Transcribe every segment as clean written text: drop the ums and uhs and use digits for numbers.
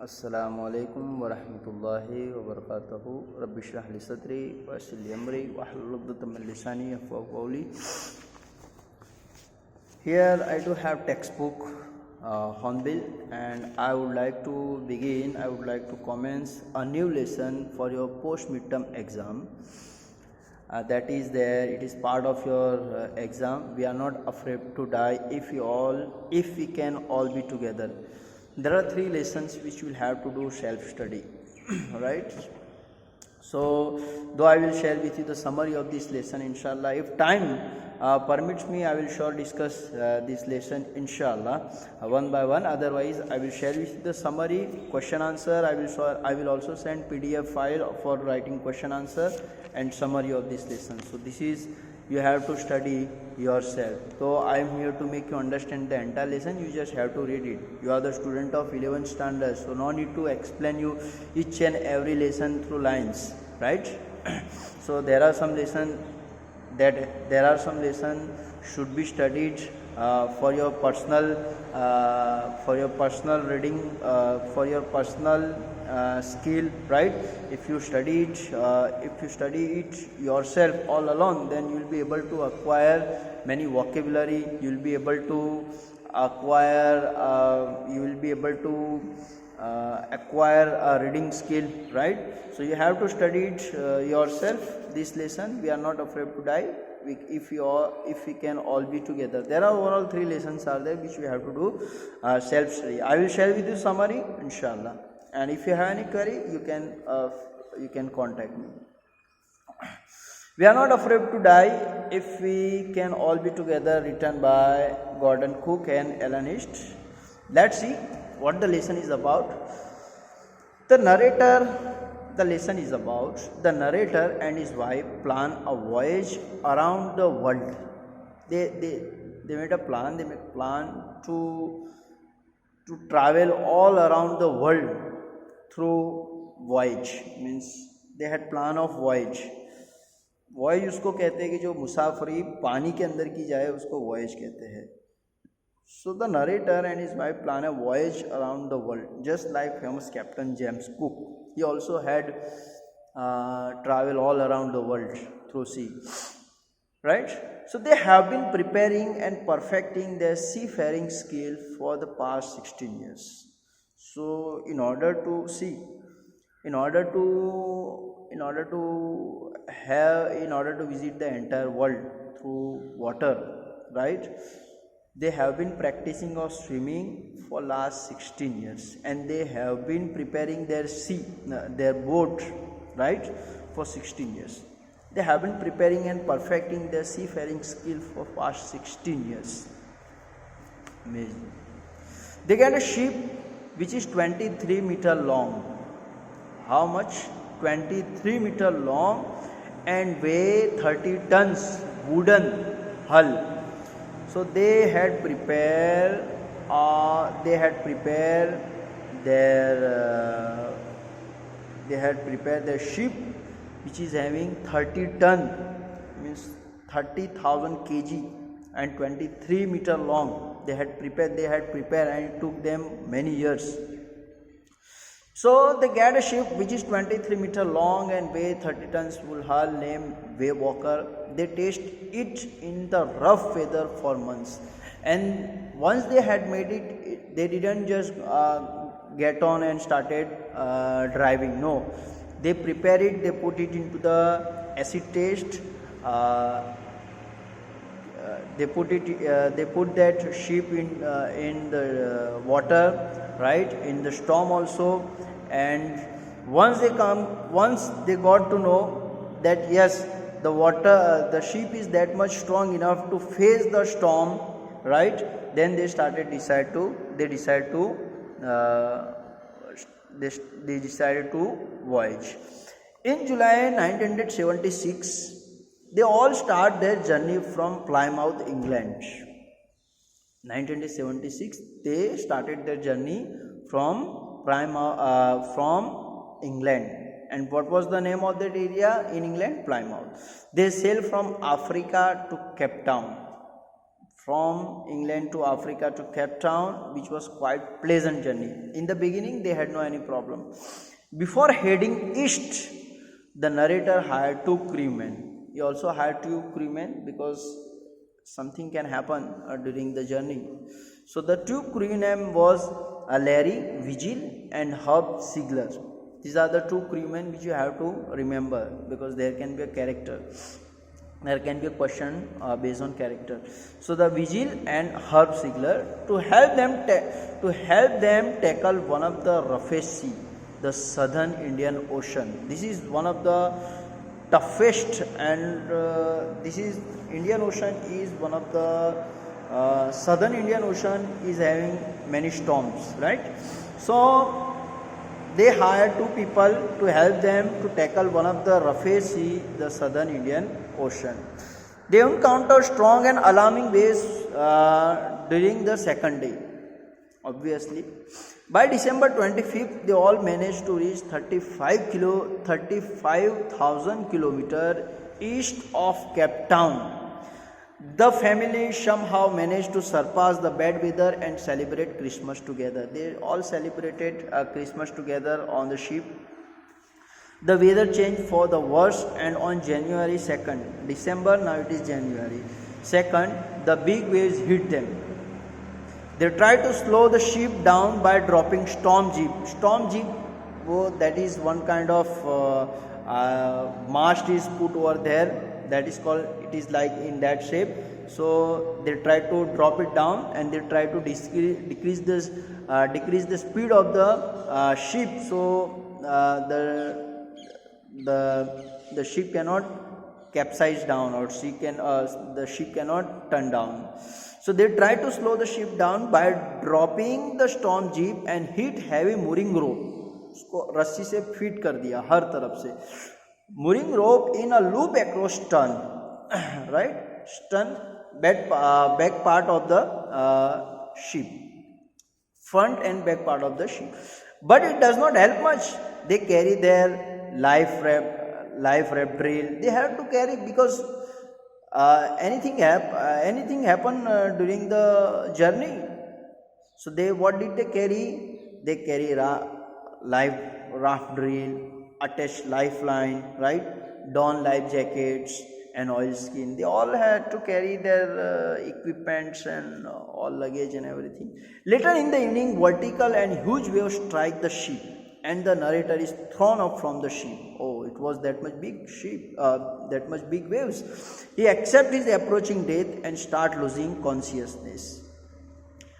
अस्सलामुअलैकुम वरहमतुल्लाहि वबरकातुहू रब्बि इश्रह ली सदरी वयस्सिर ली अमरी वहलुल उक़दतम मिन लिसानी यफ़क़हू क़ौली. Here I do have textbook Hornbill, and I would like to begin. I would like to commence a new lesson for your post midterm exam. That is there. It is part of your exam. We are not afraid to die if we can all be together. There are 3 lessons which you will have to do self study. Right. So though I will share with you the summary of this lesson, inshallah, if time permits me, I will sure discuss this lesson inshallah one by one. Otherwise I will share with you the summary, question answer. I will also send PDF file for writing question answer and summary of this lesson. So this is, you have to study yourself. So I am here to make you understand the entire lesson. You just have to read it. You are the student of 11th standard, so no need to explain you each and every lesson through lines, right? So there are some lessons should be studied for your personal reading, for your personal skill, right? If you study it yourself all alone, then you will be able to acquire many vocabulary. You will be able to acquire a reading skill, right? So you have to study it yourself. This lesson, we are not afraid to die if we can all be together. There are overall 3 lessons are there which we have to do self study. I will share with you summary inshallah, and if you have any query, you can contact me. We are not afraid to die if we can all be together, written by Gordon Cook and Ellen East. Let's see what the lesson is about. The lesson is about the narrator and his wife plan a voyage around the world. They made a plan. They made a plan to travel all around the world through voyage. Means they had plan of voyage. Voyage उसको कहते हैं कि जो मुसाफरी पानी के अंदर की जाए उसको वॉयज कहते हैं. So the narrator and his wife plan a voyage around the world, just like famous Captain James Cook. He also had travel all around the world through sea, right? So they have been preparing and perfecting their seafaring skill for the past 16 years. So in order to visit the entire world through water, right? They have been practicing of swimming for last 16 years, and they have been preparing their boat, right, for 16 years. They have been preparing and perfecting their seafaring skill for past 16 years. Amazing. They get a ship which is 23 meter long. How much? 23 meter long and weigh 30 tons, wooden hull. So they had prepared their ship which is having 30 ton, means 30,000 kg, and 23 meter long. They had prepared and it took them many years. So they get a ship which is 23 meter long and weigh 30 tons, wool hull, named Waywalker. They test it in the rough weather for months, and once they had made it, they didn't just get on and started driving. No, they prepare it. They put it into the acid test. They put that ship in the water, right, in the storm also. And once they got to know that yes, the ship is that much strong enough to face the storm, right, then they decided to voyage. In July 1976, they all start their journey from Plymouth, England. 1976, they started their journey from England. And what was the name of that area in England? Plymouth. They sailed from Africa to Cape Town. from England to Africa to Cape Town, which was quite pleasant journey. In the beginning, they had no any problem. Before heading east, the narrator hired two crewmen. He also hired two crewmen because something can happen during the journey. So the two crew name was Larry Vigil and Herb Ziegler. These are the two crewmen which you have to remember, because there can be a character. There can be a question based on character. So the Vigil and Herb Ziegler to help them tackle one of the roughest sea, the Southern Indian Ocean. This is one of the toughest, and this is Indian Ocean is one of the Southern Indian Ocean is having many storms, right? So they hired two people to help them to tackle one of the roughest sea, the Southern Indian Ocean. They encountered strong and alarming waves during the second day. Obviously, by December 25th, they all managed to reach 35,000 kilometers east of Cape Town. The family somehow managed to surpass the bad weather and celebrate Christmas together. They all celebrated Christmas together on the ship. The weather changed for the worse, and on January 2nd, December, now it is January 2nd, the big waves hit them. They tried to slow the ship down by dropping storm jeep. Storm jeep, that is one kind of mast is put over there. That is called, it is like in that shape. So they try to drop it down, and they try to decrease the speed of the ship. So the ship cannot capsize down, or the ship cannot turn down. So they try to slow the ship down by dropping the storm jeep and hit heavy mooring rope. उसको रस्सी से fit कर दिया हर तरफ से. Mooring rope in a loop across stern, right? Stern, back part of the ship, front and back part of the ship. But it does not help much. They carry their life raft drill. They have to carry, because anything happen during the journey. So what did they carry? They carry life raft drill, attached lifeline, right? Don life jackets and oilskin. They all had to carry their equipments and all luggage and everything. Later in the evening, vertical and huge waves strike the ship, and the narrator is thrown up from the ship. Oh, it was that much big ship, that much big waves. He accepts his approaching death and start losing consciousness.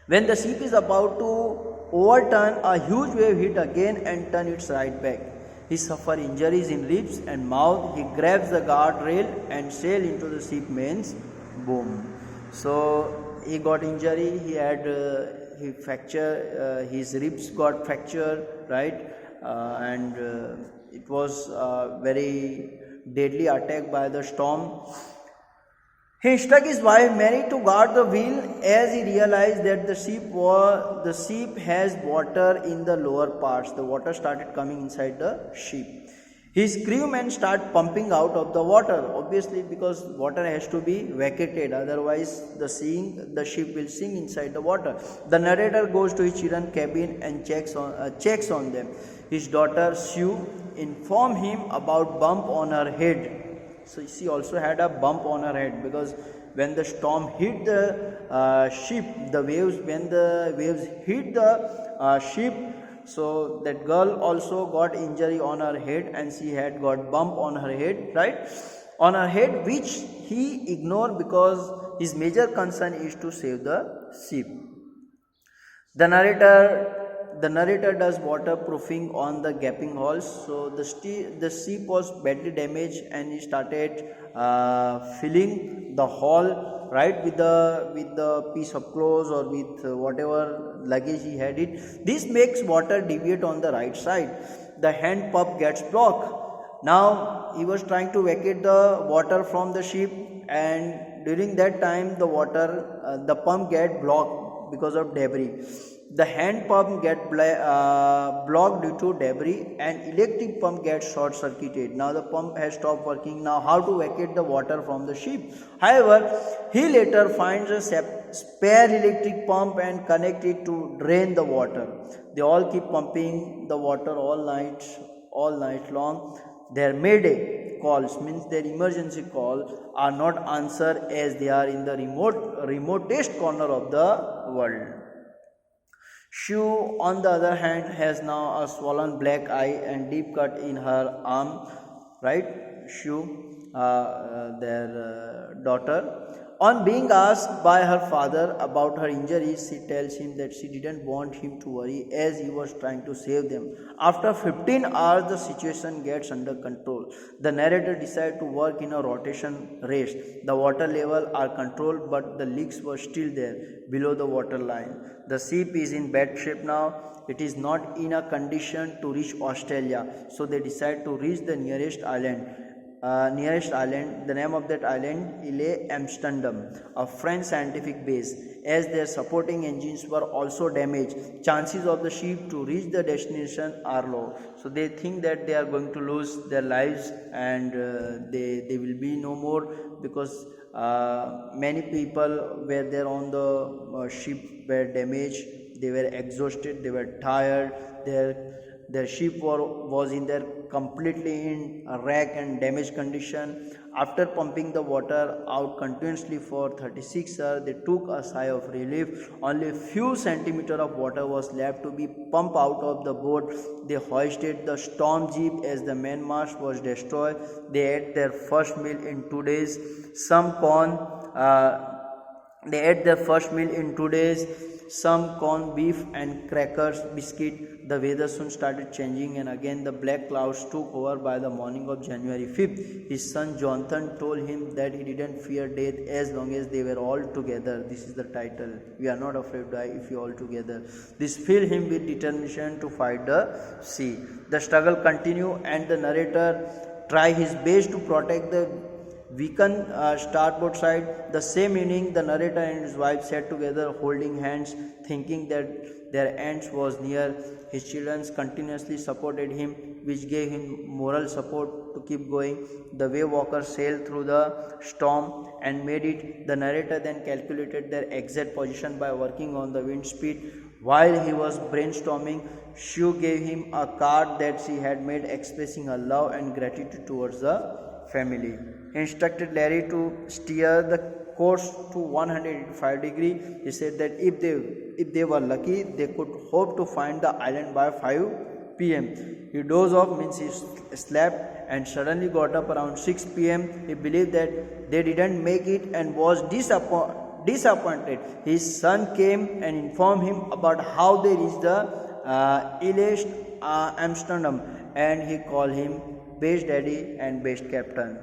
When the ship is about to overturn, a huge wave hit again and turn its right back. He suffers injuries in lips and mouth. He grabs the guardrail and sail into the ship mains boom. So he got injury. He had he fracture. His ribs got fractured, right? And it was very deadly attack by the storm. He struck his wife Mary to guard the wheel as he realized that the ship has water in the lower parts. The water started coming inside the ship. His crewmen start pumping out of the water, obviously, because water has to be vacated, otherwise the ship will sink inside the water. The narrator goes to his children's cabin and checks on them. His daughter Sue informed him about bump on her head. So she also had a bump on her head, because when the storm hit the ship, when the waves hit the ship, so that girl also got injury on her head, and she had got bump on her head, right? On her head, which he ignored because his major concern is to save the ship. The narrator does waterproofing on the gaping holes. So the ship was badly damaged, and he started filling the hole, right, with the piece of clothes or with whatever luggage he had it. This makes water deviate on the right side. The hand pump gets blocked. Now he was trying to vacate the water from the ship, and during that time the pump get blocked because of debris. The hand pump get blocked due to debris, and electric pump gets short circuited. Now the pump has stopped working. Now how to vacate the water from the ship? However, he later finds a spare electric pump and connect it to drain the water. They all keep pumping the water all night long. Their mayday calls, means their emergency call, are not answered as they are in the remotest corner of the world. Shu, on the other hand, has now a swollen black eye and deep cut in her arm. Right, Shu, their daughter. On being asked by her father about her injuries, she tells him that she didn't want him to worry as he was trying to save them. After 15 hours, the situation gets under control. The narrator decides to work in a rotation race. The water level are controlled, but the leaks were still there below the water line. The ship is in bad shape now. It is not in a condition to reach Australia, so they decide to reach the nearest island. The name of that island, Ile Amsterdam, a French scientific base. As their supporting engines were also damaged, chances of the ship to reach the destination are low. So they think that they are going to lose their lives, and they will be no more, because many people were there on the ship were damaged. They were exhausted, they were tired, their ship was in their completely in a wreck and damaged condition. After pumping the water out continuously for 36 hours, they took a sigh of relief. Only a few centimeters of water was left to be pumped out of the boat. They hoisted the storm jeep as the mainmast was destroyed. They ate their first meal in 2 days. Some corn, beef and crackers, biscuit. The weather soon started changing, and again the black clouds took over. By the morning of January 5th, his son Jonathan told him that he didn't fear death as long as they were all together. This is the title. We are not afraid to die if we are all together. This filled him with determination to fight the sea. The struggle continued, and the narrator tried his best to protect the weakened starboard side. The same evening, the narrator and his wife sat together holding hands, thinking that their end was near. His children continuously supported him, which gave him moral support to keep going. The wave walker sailed through the storm and made it. The narrator then calculated their exact position by working on the wind speed. While he was brainstorming, Shu gave him a card that she had made expressing her love and gratitude towards the family. He instructed Larry to steer the course to 185 degrees. He said that if they were lucky, they could hope to find the island by 5 p.m. He dozed off, means he slept, and suddenly got up around 6 p.m. He believed that they didn't make it and was disappointed. His son came and informed him about how they reached the Amsterdam, and he called him best daddy and best captain.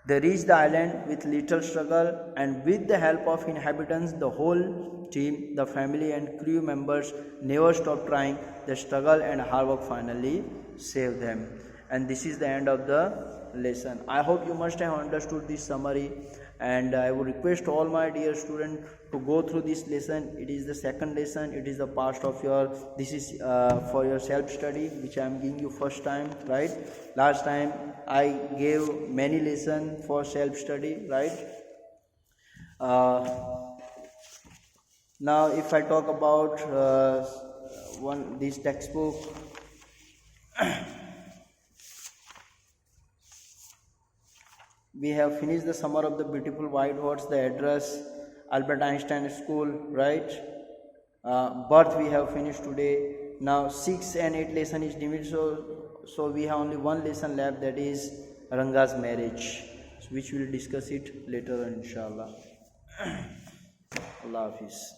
They reached the island with little struggle, and with the help of inhabitants, the whole team, the family and crew members never stopped trying. The struggle and hard work finally saved them. And this is the end of the lesson. I hope you must have understood this summary, and I would request all my dear students to go through this lesson. It is the second lesson. It is the part of your, this is for your self study, which I am giving you first time, right? Last time I gave many lessons for self study, right? Now if I talk about this textbook, we have finished the summer of the beautiful white horse, the address, Albert Einstein School, right? Birth we have finished today. Now 6 and 8 lesson is limited, so we have only one lesson left, that is Ranga's marriage, which we will discuss it later on, inshallah. Allah Hafiz.